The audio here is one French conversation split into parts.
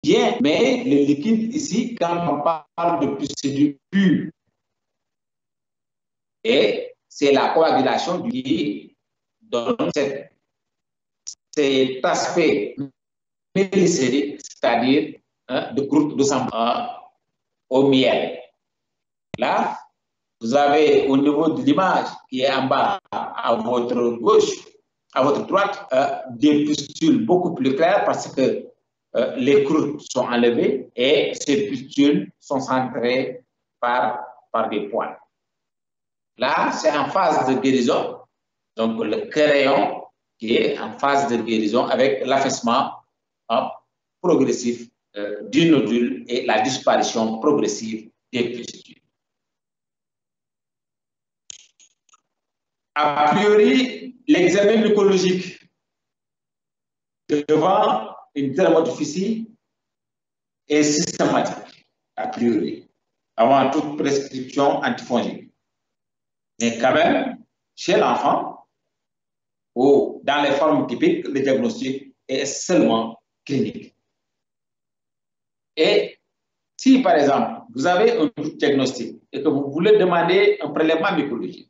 bien, mais le liquide ici, quand on parle de pustules pures, et c'est la coagulation qui donne cet aspect mélissérique, c'est-à-dire de croûte de sang au miel. Là, vous avez au niveau de l'image qui est en bas à votre gauche, à votre droite, des pustules beaucoup plus claires parce que les croûtes sont enlevées et ces pustules sont centrées par des poils. Là, c'est en phase de guérison, donc le crayon qui est en phase de guérison avec l'affaissement progressif du nodule et la disparition progressive des pustules. A priori, l'examen mycologique devant une dermatophysie est systématique, a priori, avant toute prescription antifongique. Mais quand même, chez l'enfant, ou dans les formes typiques, le diagnostic est seulement clinique. Et si, par exemple, vous avez un diagnostic et que vous voulez demander un prélèvement mycologique,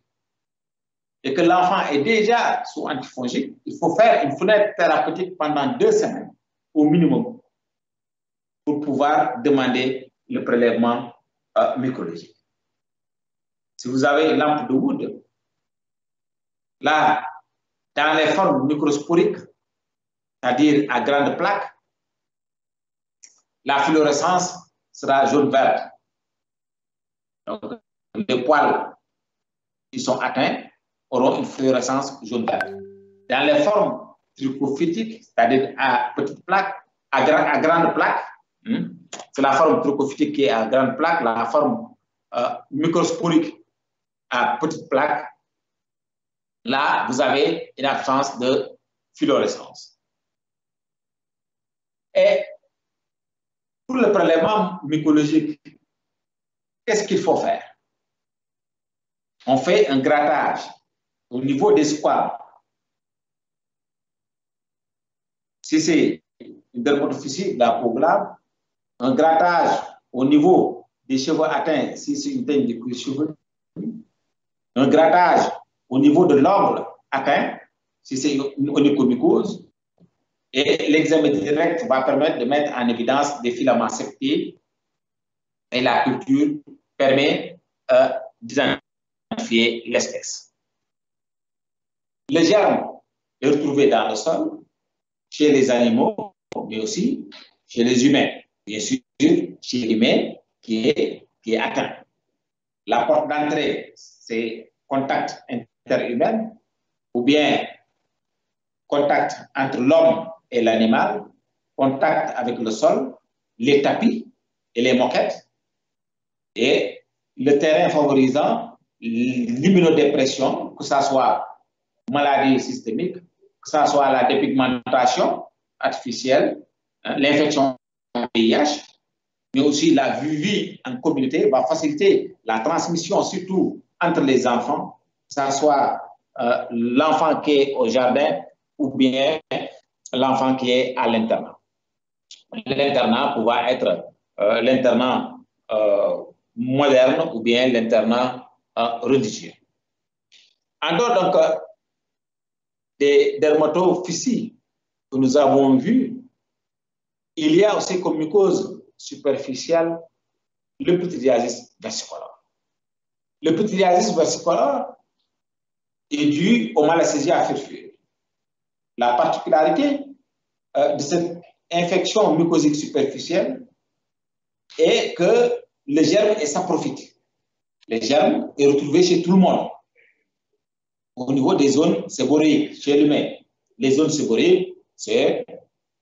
et que l'enfant est déjà sous antifongique, il faut faire une fenêtre thérapeutique pendant 2 semaines au minimum pour pouvoir demander le prélèvement mycologique. Si vous avez une lampe de Wood, là, dans les formes microsporiques, c'est-à-dire à grande plaque, la fluorescence sera jaune-verte. Donc, les poils qui sont atteints auront une fluorescence jaune-verte. Dans les formes trichophytiques, c'est-à-dire à petite plaque, à grande plaque, c'est la forme trichophytique qui est à grande plaque, la forme microsporique à petite plaque. Là, vous avez une absence de fluorescence. Et pour le prélèvement mycologique, qu'est-ce qu'il faut faire? On fait un grattage au niveau des squames. Si c'est une dermatophysie de la peau glabre, un grattage au niveau des cheveux atteints, si c'est une teigne de cuir chevelu, un grattage au niveau de l'ongle atteint, si c'est une onychomycose, et l'examen direct va permettre de mettre en évidence des filaments septés et la culture permet d'identifier l'espèce. Le germe est retrouvé dans le sol, chez les animaux, mais aussi chez les humains. Bien sûr, chez l'humain qui est atteint. La porte d'entrée, c'est contact interhumain ou bien contact entre l'homme et l'animal, contact avec le sol, les tapis et les moquettes, et le terrain favorisant l'immunodépression, que ce soit maladie systémique, que ce soit la dépigmentation artificielle, l'infection VIH, mais aussi la vie en communauté va faciliter la transmission, surtout entre les enfants, que ce soit l'enfant qui est au jardin ou bien l'enfant qui est à l'internat. L'internat pouvant être l'internat moderne ou bien l'internat religieux. En dehors donc des dermatophysies que nous avons vues, il y a aussi comme mycose superficielle le pityriasis versicolore. Le pityriasis versicolore est dû au malacésia à furfure. La particularité de cette infection mucosique superficielle est que le germe est saprophyte. Le germe est retrouvé chez tout le monde. Au niveau des zones séboréiques, chez l'humain, les zones séboréiques, c'est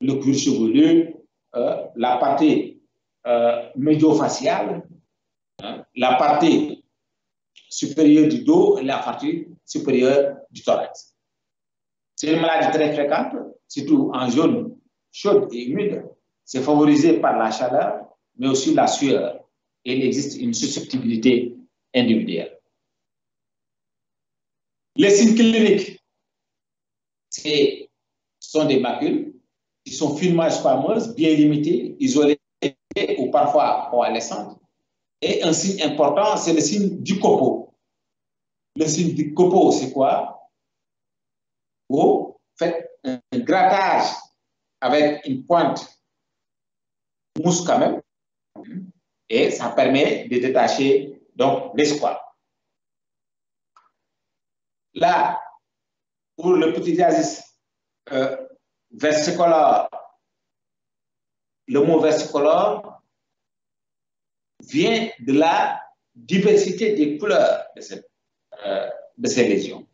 le cuir chevelu, la partie médio-faciale, la partie supérieure du dos et la partie supérieure du thorax. C'est une maladie très fréquente, surtout en zone chaude et humide. C'est favorisé par la chaleur, mais aussi la sueur. Et il existe une susceptibilité individuelle. Les signes cliniques, ce sont des macules qui sont finement squameuses, bien limitées, isolées ou parfois coalescentes. Et un signe important, c'est le signe du copeau. Le signe du copeau, c'est quoi? Vous faites un grattage avec une pointe mousse quand même, et ça permet de détacher donc les squames. Là, pour le petit diasis versicolore, le mot versicolore vient de la diversité des couleurs de ces lésions.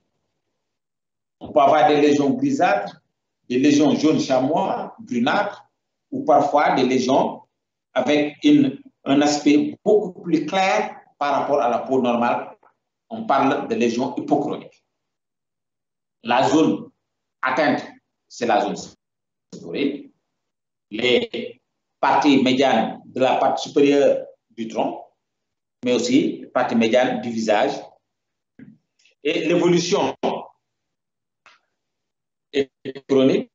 On peut avoir des lésions grisâtres, des lésions jaune chamois, brunâtres, ou parfois des lésions avec un aspect beaucoup plus clair par rapport à la peau normale. On parle de lésions hypochroniques. La zone atteinte, c'est la zone sphérique. Les parties médianes de la partie supérieure du tronc, mais aussi partie médiane du visage. Et l'évolution est chronique,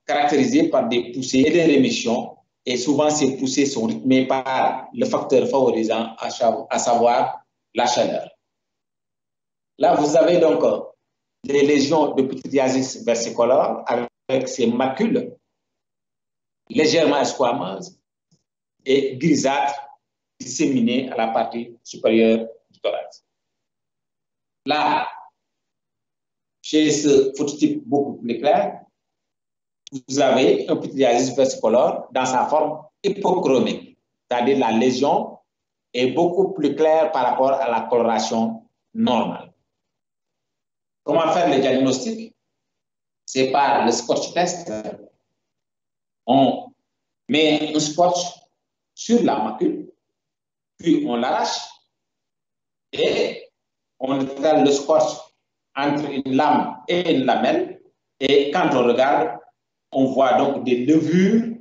caractérisée par des poussées et des rémissions. Et souvent, ces poussées sont rythmées par le facteur favorisant, à savoir la chaleur. Là, vous avez donc des lésions de pityriasis versicolore avec ces macules légèrement squameuses et grisâtres disséminées à la partie supérieure du thorax. Là, chez ce phototype beaucoup plus clair, vous avez un pityriasis versicolore dans sa forme hypochromique, c'est-à-dire la lésion est beaucoup plus claire par rapport à la coloration normale. Comment faire le diagnostic? C'est par le scotch test. On met un scotch sur la macule, puis on l'arrache et on étale le scotch entre une lame et une lamelle. Et quand on regarde, on voit donc des levures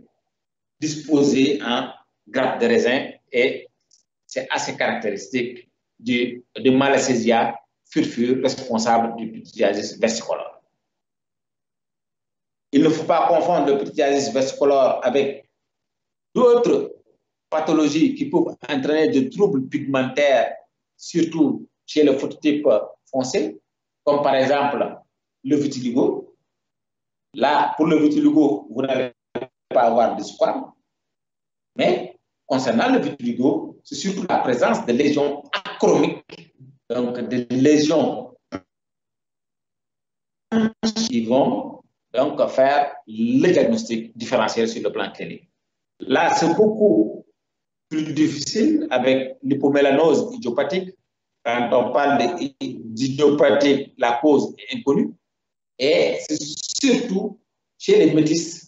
disposées en grappes de raisin et c'est assez caractéristique de Malassezia furfure responsable du pityriasis versicolore. Il ne faut pas confondre le pityriasis versicolore avec d'autres pathologies qui peuvent entraîner de troubles pigmentaires, surtout chez le phototype foncé, comme par exemple le vitiligo. Là, pour le vitiligo, vous n'allez pas avoir de squame, mais concernant le vitiligo, c'est surtout la présence de lésions achromiques, donc des lésions qui vont donc faire le diagnostic différentiel sur le plan clinique. Là, c'est beaucoup plus difficile avec l'hypomélanose idiopathique. Quand on parle d'idiopathie, la cause est inconnue. Et c'est surtout chez les métis